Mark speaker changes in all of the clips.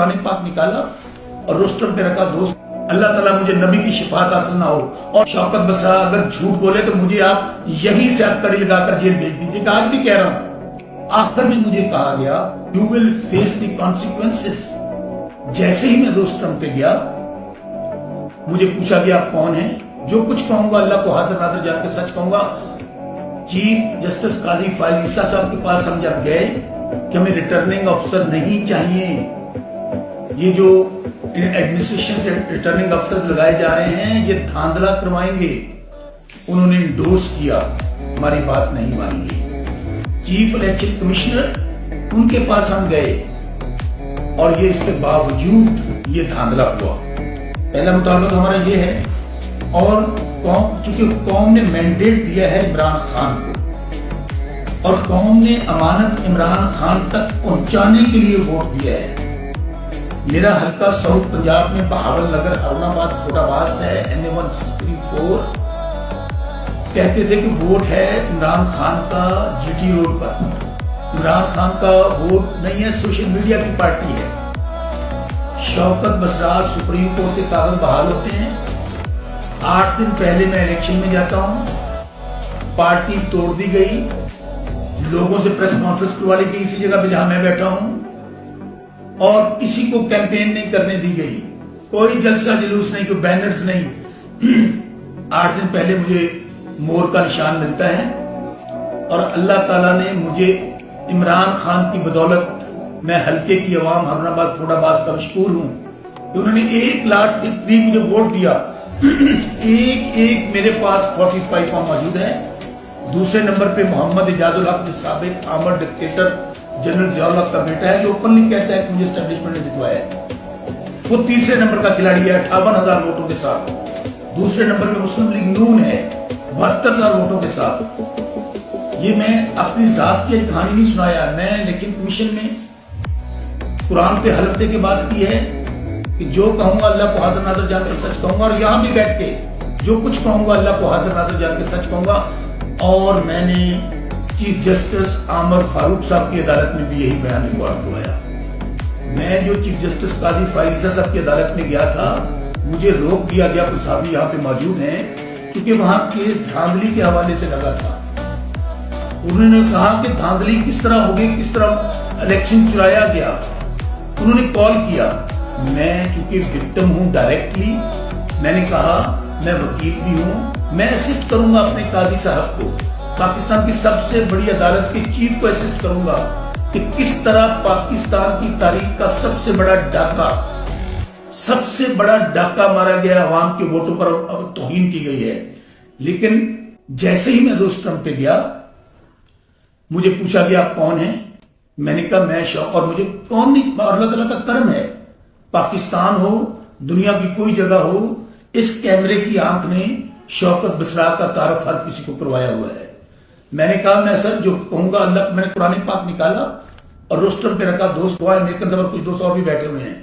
Speaker 1: कुरान पाक निकाला और रोस्टर पे रखा। दोस्त, अल्लाह ताला मुझे नबी की शिफात हासिल ना हो और शौकत बसरा अगर झूठ बोले तो मुझे आप यहीं से हथकड़ी लगाकर जेल भेज दीजिए। आज भी कह रहा हूं, आखिर में मुझे कहा गया you will face the consequences. जैसे ही मैं रोस्टर पे गया, मुझे पूछा गया आप कौन है। जो कुछ कहूंगा अल्लाह को हाजिर नाजिर जान के सच कहूंगा। चीफ जस्टिस काजी फाइज ईसा साहब के पास हम जब गए कि हमें रिटर्निंग ऑफिसर नहीं चाहिए, ये जो एडमिनिस्ट्रेशन से रिटर्निंग अफसर लगाए जा रहे हैं ये धांधला करवाएंगे। उन्होंने इंडोर्स किया, हमारी बात नहीं मानेंगे। चीफ इलेक्शन कमिश्नर उनके पास हम गए और ये इसके बावजूद ये धांधला हुआ। पहला मुताबिक हमारा ये है, और कौम, चूंकि कौम ने मैंडेट दिया है इमरान खान को और कौम ने अमानत इमरान खान तक पहुंचाने के लिए वोट दिया है। मेरा हल्का साउथ पंजाब में बहावल नगर अरुणाबाद फुटाबास है, NA-164। कहते थे कि वोट है इमरान खान का GT रोड पर। इमरान खान का वोट नहीं है, सोशल मीडिया की पार्टी है। शौकत बसरा सुप्रीम कोर्ट से कागज बहाल होते हैं। 8 दिन पहले मैं इलेक्शन में जाता हूं, पार्टी तोड़ दी गई, लोगों से प्रेस कॉन्फ्रेंस करवा ली गई इसी जगह पे जहां मैं बैठा हूं, और किसी को कैंपेन नहीं करने दी गई, कोई जलसा जुलूस नहीं, कोई बैनर्स नहीं। 8 दिन पहले मुझे मोर का निशान मिलता है और अल्लाह ताला ने मुझे इमरान खान की बदौलत, मैं हल्के की अवाम अरुणाबाद फुटाबास का मशकूर हूं कि उन्होंने 1 लाख के करीब मुझे वोट दिया। एक मेरे पास 45 फॉर्म मौजूद है। दूसरे नंबर पे मोहम्मद इजाजुल हक जो साबिक आमर डिक्टेटर जनरल जियाउल हक का बेटा है, जो ओपनली कहता है कि मुझे एस्टेब्लिशमेंट ने जितवाया है। वो तीसरे नंबर का खिलाड़ी है 58,000 वोटों के साथ। दूसरे नंबर पे मुस्लिम लीग नून है 72,000 वोटों के साथ। ये मैं अपनी जात की कहानी नहीं सुनाया, मैं इलेक्शन कमीशन में कुरान पे हलफ दे के बात की है कि जो कहूंगा अल्लाह को हाजिर नाजिर जानकर सच कहूंगा, और यहां भी बैठ के जो कुछ कहूंगा अल्लाह को हाजिर नाजिर जानकर सच कहूंगा। और मैंने चीफ जस्टिस आमर फारूक साहब की अदालत में भी यही बयान रिकॉर्ड करवाया। मैं जो चीफ जस्टिस काजी फाइज साहब की अदालत में गया था, मुझे रोक दिया गया, कुछ साहब यहाँ पे मौजूद हैं, क्योंकि वहां केस धांधली के हवाले से लगा था। उन्होंने कहा कि धांधली किस तरह होगी, किस तरह इलेक्शन चुराया गया। उन्होंने कॉल किया, मैं चूंकि विक्टिम हूं डायरेक्टली, मैंने कहा मैं वकील भी हूं, मैं असिस्ट करूंगा अपने काजी साहब को, पाकिस्तान की सबसे बड़ी अदालत के चीफ को असिस्ट करूंगा कि किस तरह पाकिस्तान की तारीख का सबसे बड़ा डाका मारा गया, अवाम के वोटों पर तौहीन की गई है। लेकिन जैसे ही मैं रोस्टर पे गया, मुझे पूछा गया आप कौन है। मैंने कहा मैं और मुझे कौन नहीं, अल्लाह ताला का करम है, पाकिस्तान हो दुनिया की कोई जगह हो, इस कैमरे की आंख ने शौकत बसरा का तारफ हर किसी को करवाया हुआ है। मैंने कहा मैं सर जो कहूंगा अल्लाह, मैंने कुरान पाक निकाला और रोस्टर पे रखा। दोस्त हुआ अमेरिकन और कुछ दोस्त और भी बैठे हुए हैं।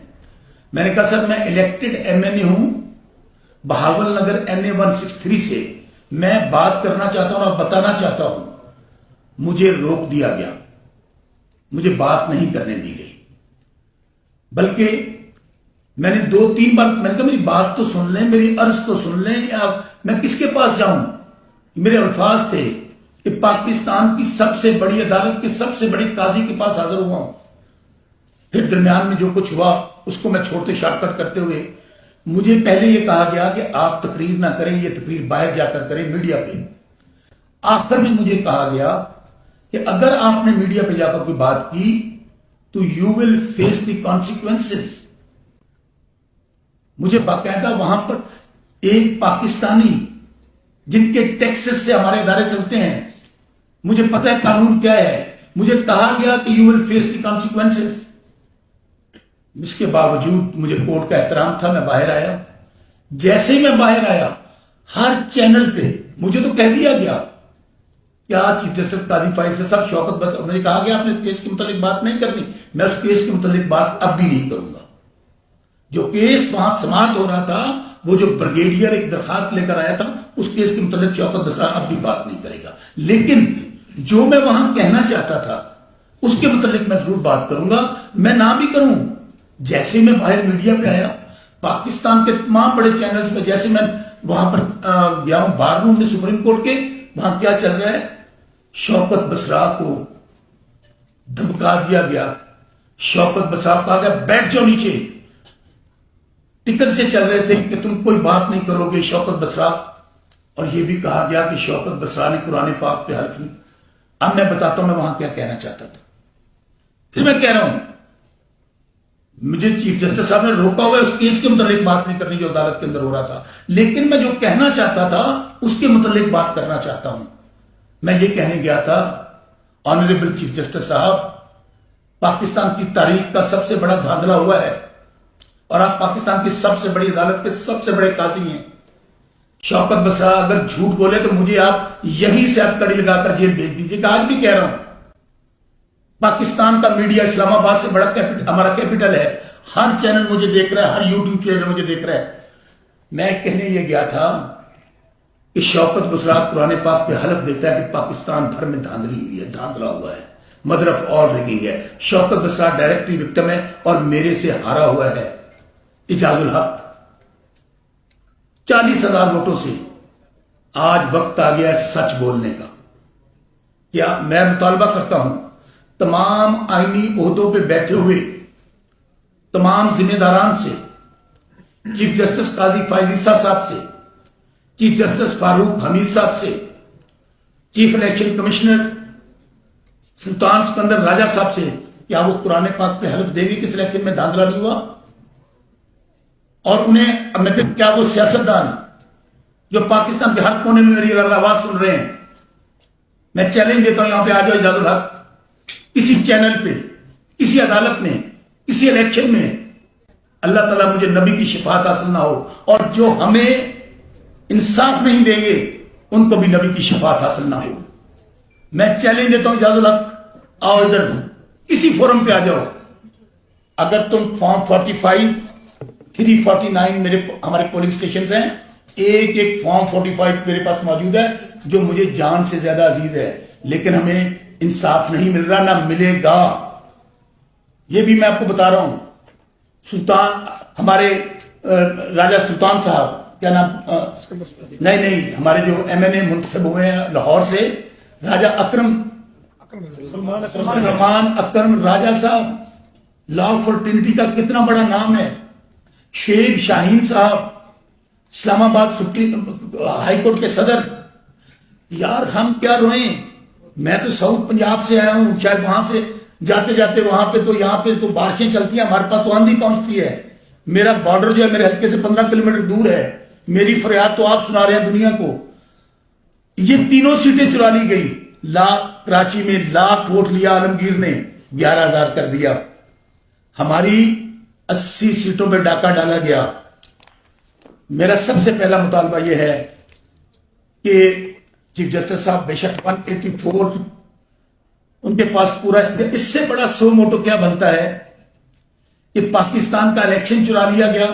Speaker 1: मैंने कहा सर मैं इलेक्टेड MNA हूं बहावल नगर NA-163 से, मैं बात करना चाहता हूं और बताना चाहता हूं। मुझे रोक दिया गया, मुझे बात नहीं करने दी गई, बल्कि मैंने 2-3 बार मैंने कहा मेरी बात तो सुन लें, मेरी अर्ज तो सुन लें, या मैं किसके पास जाऊं। मेरे अल्फाज थे कि पाकिस्तान की सबसे बड़ी अदालत के सबसे बड़े काजी के पास हाजिर हुआ हूं। फिर दरमियान में जो कुछ हुआ उसको मैं छोटे शॉर्टकट करते हुए, मुझे पहले यह कहा गया कि आप तकरीर ना करें, ये तकरीर बाहर जाकर करें मीडिया पे। आखिर में मुझे कहा गया कि अगर आपने मीडिया पे जाकर कोई बात की तो you will face the consequences. मुझे बाकायदा वहां पर एक पाकिस्तानी जिनके टैक्सेस से हमारे इदारे चलते हैं, मुझे पता है कानून क्या है, मुझे कहा गया कि you will face the consequences. इसके बावजूद मुझे कोर्ट का एहतराम था, मैं बाहर आया। जैसे ही मैं बाहर आया, हर चैनल पे मुझे तो कह दिया गया क्या चीफ जस्टिस काजी फाइज से सब शौकत, मुझे कहा गया आपने केस के मुतालिक बात नहीं करनी। मैं उस केस के मुतालिक बात अब भी नहीं करूंगा। जो केस वहां समाप्त हो रहा था, वो जो ब्रिगेडियर एक दरखास्त लेकर आया था, उस केस के मुतालिक शौकत बसरा अब भी बात नहीं करेगा। लेकिन जो मैं वहां कहना चाहता था उसके मुतालिक मैं जरूर बात करूंगा। मैं ना भी करूं جیسے میں باہر میڈیا پہ آیا، پاکستان کے تمام بڑے چینلز پہ، جیسے میں وہاں پر گیا ہوں بار روم میں سپریم کورٹ کے، وہاں کیا چل رہا ہے؟ شوکت بسرا کو دھمکا دیا گیا، شوکت بسرا کو کہا گیا بیٹھ جاؤ نیچے، ٹکر سے چل رہے تھے کہ تم کوئی بات نہیں کرو گے شوکت بسرا، اور یہ بھی کہا گیا کہ شوکت بسرا نے قرآن پاک پہ حلف نہیں۔ اب میں بتاتا ہوں میں وہاں کیا کہنا چاہتا تھا، پھر میں کہہ رہا ہوں مجھے چیف جسٹس صاحب نے روکا ہوا ہے اس کیس کے متعلق بات نہیں کرنی جو عدالت کے اندر ہو رہا تھا، لیکن میں جو کہنا چاہتا تھا اس کے متعلق بات کرنا چاہتا ہوں۔ میں یہ کہنے گیا تھا آنریبل چیف جسٹس صاحب، پاکستان کی تاریخ کا سب سے بڑا دھاندلا ہوا ہے اور آپ پاکستان کی سب سے بڑی عدالت کے سب سے بڑے قاضی ہیں۔ شوکت بسرا اگر جھوٹ بولے تو مجھے آپ یہی سے آپ کڑی لگا کر جیل بھیج دیجیے، کہ آج بھی کہہ رہا ہوں پاکستان کا میڈیا اسلام آباد سے بڑا ہمارا کیپٹل ہے، ہر چینل مجھے دیکھ رہا ہے، ہر یوٹیوب چینل مجھے دیکھ رہا ہے۔ میں کہنے یہ گیا تھا کہ شوکت بسرا قرآن پاک پہ حلف دیتا ہے کہ پاکستان بھر میں دھاندلی ہوئی ہے، دھاندلا ہوا ہے، مدر آف آل ریگنگ ہے۔ شوکت بسرا ڈائریکٹلی وکٹم ہے اور میرے سے ہارا ہوا ہے اعجاز الحق 40,000 ووٹوں سے۔ آج وقت آ گیا ہے سچ بولنے کا۔ کیا میں مطالبہ کرتا ہوں تمام آئینی عہدوں پہ بیٹھے ہوئے تمام ذمہ داران سے، چیف جسٹس قاضی فائز عیسیٰ صاحب سے، چیف جسٹس فاروق حمید صاحب سے، چیف الیکشن کمشنر سلطان سکندر راجہ صاحب سے، کیا وہ قرآن پاک پہ حلف دے گی کہ اس الیکشن میں دھاندلا نہیں ہوا؟ اور انہیں کیا وہ سیاستدان جو پاکستان کے ہر کونے میں میری اگر آواز سن رہے ہیں، میں چیلنج دیتا ہوں یہاں پہ آ جاؤ اعجاز الحق، کسی چینل پہ، کسی عدالت میں، کسی الیکشن میں، اللہ تعالیٰ مجھے نبی کی شفاعت حاصل نہ ہو، اور جو ہمیں انصاف نہیں دیں گے ان کو بھی نبی کی شفاعت حاصل نہ ہو۔ میں چیلنج دیتا ہوں اعجاز الحق، آؤ ادھر کسی فورم پہ آ جاؤ، اگر تم فارم 45 349 ہمارے پولنگ سٹیشنز ہیں، ایک فارم 45 میرے پاس موجود ہے جو مجھے جان سے زیادہ عزیز ہے، لیکن ہمیں انصاف نہیں مل رہا، نہ ملے گا۔ یہ بھی میں آپ کو بتا رہا ہوں، سلطان ہمارے راجہ سلطان صاحب، کیا نام، نہیں ہمارے جو MNA منتخب ہوئے ہیں لاہور سے، راجہ سلمان اکرم راجہ صاحب، لا فرٹینٹی کا کتنا بڑا نام ہے، شیخ شاہین صاحب، اسلام آباد ہائی کورٹ کے صدر۔ یار ہم کیا روئیں؟ میں تو ساؤتھ پنجاب سے آیا ہوں، شاید وہاں سے جاتے جاتے وہاں پہ تو یہاں پہ تو بارشیں چلتی ہیں، ہمارے پاس تو آندھی پہنچتی ہے، میرا بارڈر جو ہے میرے حلقے سے 15 کلومیٹر دور ہے، میری فریاد تو آپ سنا رہے ہیں دنیا کو۔ یہ تینوں سیٹیں چرا لی گئی، کراچی میں لاکھ ووٹ لیا عالمگیر نے، 11,000 کر دیا، ہماری 80 سیٹوں پہ ڈاکہ ڈالا گیا۔ میرا سب سے پہلا مطالبہ یہ ہے کہ چیف جسٹس صاحب بے شک 184 ان کے پاس پورا، اس سے بڑا سو موٹو کیا بنتا ہے کہ پاکستان کا الیکشن چرا لیا گیا،